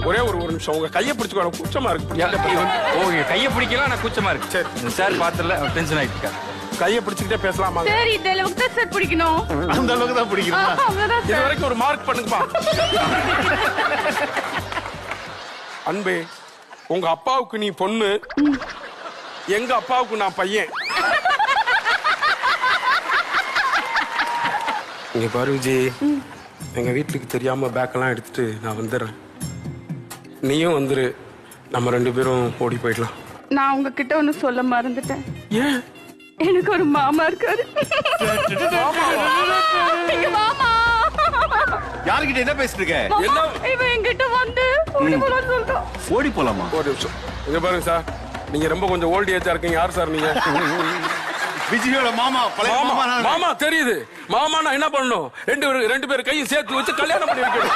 ஒரே ஒரு நிமிஷம் உங்க கையை பிடிச்சுக்கோ, எனக்கு கூச்சமா இருக்கு. கையை பிடிக்கலாம், நான் கூச்சமா இருக்கு. சரி சார் பாத்துல டென்ஷன் ஆயிட்டு இருக்கா. கையை பிடிச்சுக்கிட்டே பேசலாமா? சரி, இந்த அளவுக்கு தான் சார் பிடிக்கணும். அந்த அளவுக்கு தான் பிடிக்கணும். அவ்வளவுதான் இது சார். வரைக்கும் ஒரு மார்க் பண்ணுங்கப்பா. அன்பே, உங்க அப்பாவுக்கு நீ பொண்ணு, எங்க அப்பாவுக்கு நான் பையன். இங்க பாரு விஜய், எங்க வீட்டுக்கு தெரியாம பேக்கெல்லாம் எடுத்துட்டு நான் வந்துடுறேன். நீயும் வந்துரு, நம்ம 2 பேரும் ஓடி போயிடலாம். நான் உங்ககிட்ட ஒண்ணு சொல்ல மறந்துட்டேன். ஏன்? எனக்கு ஒரு மாமா இருக்காரு. எங்க மாமா. யாருக்கிட்ட என்ன பேசிட்டு இருக்க? என்ன? இவன் என்கிட்ட வந்து ஓடி போலான்னு சொல்லிட்டான். ஓடி போலாமா? ஒரு நிமிஷம் இங்க பாருங்க சார், நீங்க ரொம்ப கொஞ்சம் ஓல்ட் ஏஜா இருக்கீங்க. யார் சார் நீங்க? விஜயோட மாமா, பழைய மாமா. மாமா தெரியுது. மாமா நான் என்ன பண்ணணும்? ரெண்டு பேரும் கையும் சேர்த்து வச்சு கல்யாணம் பண்ணி வைக்கணும்.